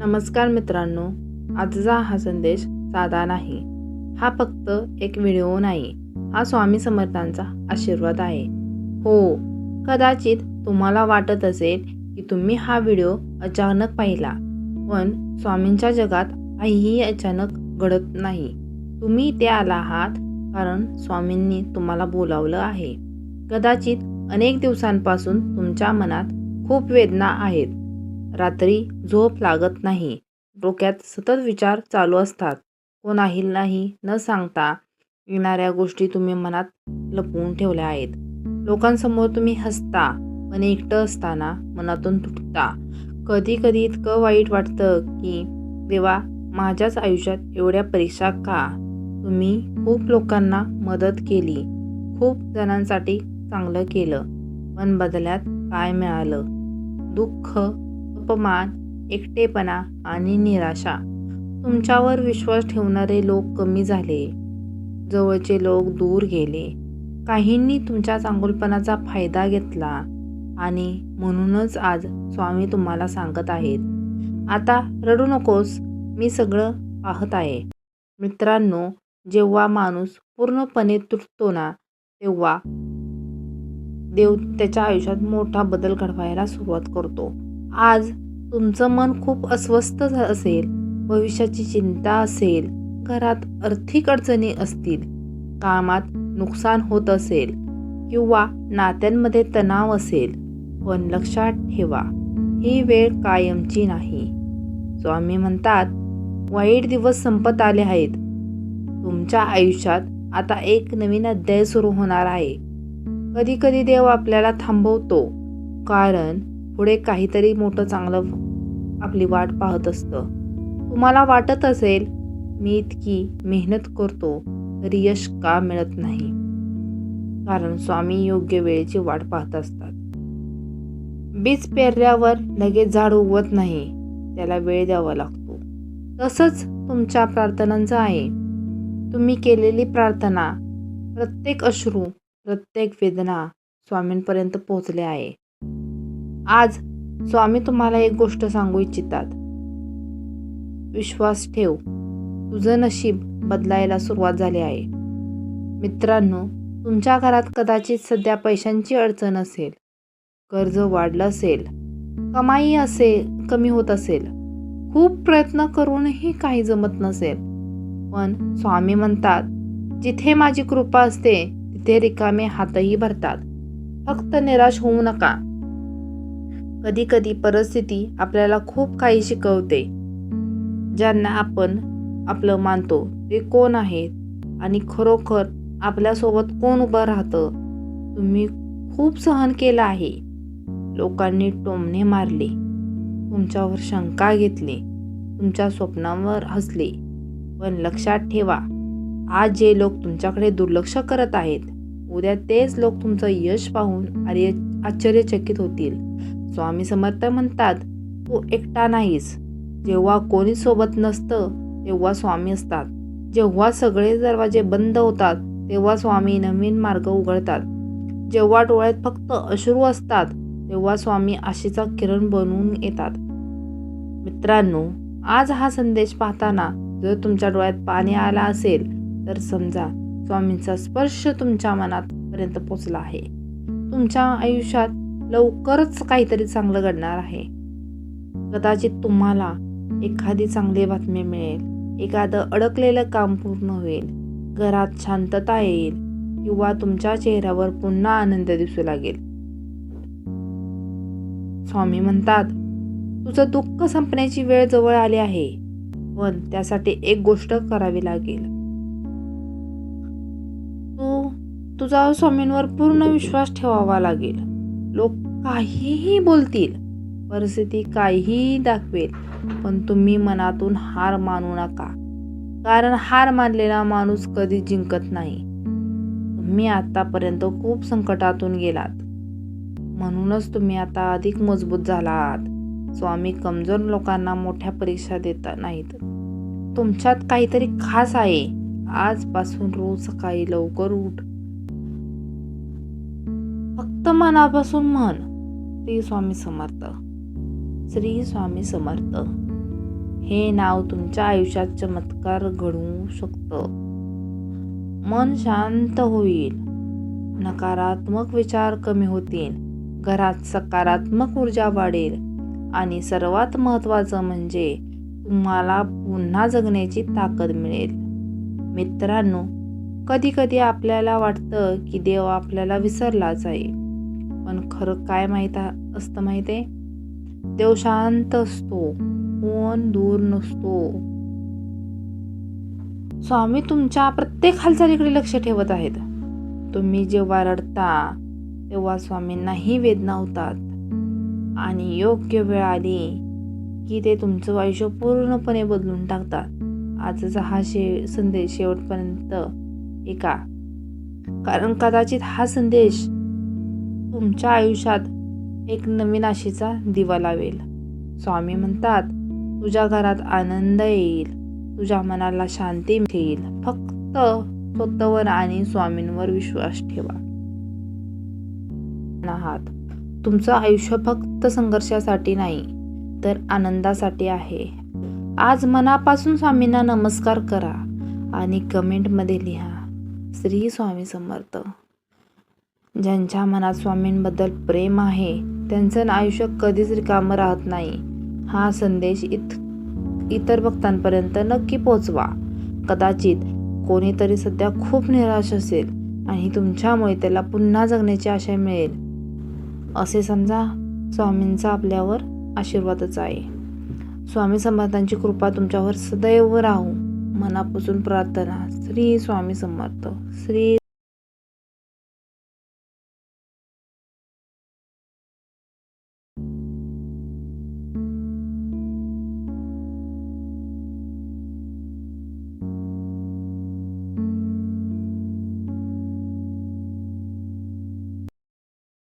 नमस्कार मित्रांनो, आजचा हा संदेश साधा नाही. हा फक्त एक व्हिडिओ नाही, हा स्वामी समर्थांचा आशीर्वाद आहे. हो, कदाचित तुम्हाला वाटत असेल की तुम्ही हा व्हिडिओ अचानक पाहिला, पण स्वामींच्या जगात काहीही अचानक घडत नाही. तुम्ही इथे आला आहात कारण स्वामींनी तुम्हाला बोलावलं आहे. कदाचित अनेक दिवसांपासून तुमच्या मनात खूप वेदना आहेत. रात्री झोप लागत नाही, डोक्यात सतत विचार चालू असतात. कोणालाही न सांगता येणाऱ्या गोष्टी तुम्ही मनात लपवून ठेवल्या आहेत. लोकांसमोर तुम्ही हसता, पण एकटं असताना मनातून तुटता. कधी कधी इतकं वाईट वाटतं की देवा, माझ्याच आयुष्यात एवढ्या परीक्षा का? तुम्ही खूप लोकांना मदत केली, खूप जणांसाठी चांगलं केलं, पण बदल्यात काय मिळालं? दुःख, अपमान, एकटेपणा आणि निराशा. तुमच्यावर विश्वास ठेवणारे लोक कमी झाले, जवळचे लोक दूर गेले. काहींनी तुमच्या चांगुलपणाचा फायदा घेतला आणि म्हणूनच आज स्वामी तुम्हाला सांगत आहेत, आता रडू नकोस, मी सगळं पाहत आहे. मित्रांनो, जेव्हा माणूस पूर्णपणे तुटतो ना, तेव्हा देव त्याच्या आयुष्यात मोठा बदल घडवायला सुरुवात करतो. आज तुमचं मन खूप अस्वस्थ असेल, भविष्याची चिंता असेल, घरात आर्थिक अडचणी असतील, कामात नुकसान होत असेल किंवा नात्यांमध्ये तणाव असेल, पण लक्षात ठेवा, ही वेळ कायमची नाही. स्वामी म्हणतात, वाईट दिवस संपत आले आहेत. तुमच्या आयुष्यात आता एक नवीन अध्याय सुरू होणार आहे. कधी कधी देव आपल्याला थांबवतो, कारण पुढे काहीतरी मोठं चांगलं आपली वाट पाहत असतं. तुम्हाला वाटत असेल, मी इतकी मेहनत करतो तरी यश का मिळत नाही? कारण स्वामी योग्य वेळेची वाट पाहत असतात. बीज पेरल्यावर लगेच झाड उगवत नाही, त्याला वेळ द्यावा लागतो. तसंच तुमच्या प्रार्थनांचं आहे. तुम्ही केलेली प्रार्थना, प्रत्येक अश्रू, प्रत्येक वेदना स्वामींपर्यंत पोहोचले आहे. आज स्वामी तुम्हाला एक गोष्ट सांगू इच्छितात. विश्वास ठेव, तुझं नशीब बदलायला सुरुवात झाली आहे. मित्रांनो, तुमच्या घरात कदाचित सध्या पैशांची अडचण असेल, कर्ज वाढलं असेल, कमाई कमी होत असेल, खूप प्रयत्न करूनही काही जमत नसेल, पण स्वामी म्हणतात, जिथे माझी कृपा असते तिथे रिकामे हातही भरतात. फक्त निराश होऊ नका. कधी कधी परिस्थिती आपल्याला खूप काही शिकवते. ज्यांना आपण आपलं मानतो ते कोण आहेत आणि खरोखर आपल्यासोबत कोण उभं राहतं? तुम्ही खूप सहन केलं आहे. लोकांनी टोमणे मारले, तुमच्यावर शंका घेतली, तुमच्या स्वप्नांवर हसले, पण लक्षात ठेवा, आज जे लोक तुमच्याकडे दुर्लक्ष करत आहेत, उद्या तेच लोक तुमचं यश पाहून आश्चर्यचकित होतील. स्वामी समर्थ म्हणतात, तू एकटा नाहीस. जेव्हा कोणी सोबत नसतं तेव्हा स्वामी असतात. जेव्हा सगळे दरवाजे बंद होतात तेव्हा स्वामी नवीन मार्ग उघडतात. जेव्हा डोळ्यात फक्त अश्रू असतात तेव्हा स्वामी आशेचा किरण बनवून येतात. मित्रांनो, आज हा संदेश पाहताना जर तुमच्या डोळ्यात पाणी आलं असेल तर समजा स्वामींचा स्पर्श तुमच्या मनापर्यंत पोचला आहे. तुमच्या आयुष्यात लवकरच काहीतरी चांगलं घडणार आहे. कदाचित तुम्हाला एखादी चांगली बातमी मिळेल, एखादं अडकलेलं काम पूर्ण होईल, घरात शांतता येईल किंवा तुमच्या चेहऱ्यावर पुन्हा आनंद दिसू लागेल. स्वामी म्हणतात, तुझं दुःख संपण्याची वेळ जवळ आली आहे, पण त्यासाठी एक गोष्ट करावी लागेल. तुझा स्वामींवर पूर्ण विश्वास ठेवावा लागेल. लोक काहीही बोलतील, परिस्थिती काहीही दाखवेल, पण तुम्ही मनातून हार मानू नका, कारण हार मानलेला माणूस कधी जिंकत नाही. तुम्ही आतापर्यंत खूप संकटातून गेलात, म्हणूनच तुम्ही आता अधिक मजबूत झाला आहात. स्वामी कमजोर लोकांना मोठ्या परीक्षा देत नाहीत. तुमच्यात काहीतरी खास आहे. आजपासून रोज सकाळी लवकर उठ, फक्त मनापासून म्हण, श्री स्वामी समर्थ, श्री स्वामी समर्थ. हे नाव तुमच्या आयुष्यात चमत्कार घडवू शकतं. मन शांत होईल, नकारात्मक विचार कमी होतील, घरात सकारात्मक ऊर्जा वाढेल आणि सर्वात महत्त्वाचं म्हणजे तुम्हाला पुन्हा जगण्याची ताकद मिळेल. मित्रांनो, कधी आपल्याला वाटतं की देव आपल्याला विसरलाच आहे, पण खरं काय असतं माहीत आहे? देव शांत असतो, कोण दूर नसतो. स्वामी तुमच्या प्रत्येक हालचालीकडे लक्ष ठेवत आहेत. तुम्ही जेव्हा रडता तेव्हा स्वामींनाही वेदना होतात आणि योग्य वेळ आली की ते तुमचं आयुष्य पूर्णपणे बदलून टाकतात. आजचा हा संदेश शेवटपर्यंत ऐका, कारण कदाचित हा संदेश तुमच्या आयुष्यात एक नवीन आशेचा दिवा लावेल. स्वामी म्हणतात, तुझ्या घरात आनंद येईल, तुझ्या मनाला शांती मिळेल. फक्त स्वतःवर आणि स्वामींवर विश्वास ठेवा. तुमचं आयुष्य फक्त संघर्षासाठी नाही तर आनंदासाठी आहे. आज मनापासून स्वामींना नमस्कार करा आणि कमेंटमध्ये लिहा, श्री स्वामी समर्थ. ज्यांच्या मनात स्वामींबद्दल प्रेम आहे त्यांचं आयुष्य कधीच रिकामं राहत नाही. हा संदेश इतर भक्तांपर्यंत नक्की पोहोचवा. कदाचित कोणीतरी सध्या खूप निराश असेल आणि तुमच्यामुळे त्याला पुन्हा जगण्याची आशा मिळेल. असे समजा, स्वामींचा आपल्यावर आशीर्वादच आहे. स्वामी समर्थांची कृपा तुमच्यावर सदैव राहू. मनापासून प्रार्थना. श्री स्वामी समर्थ. श्री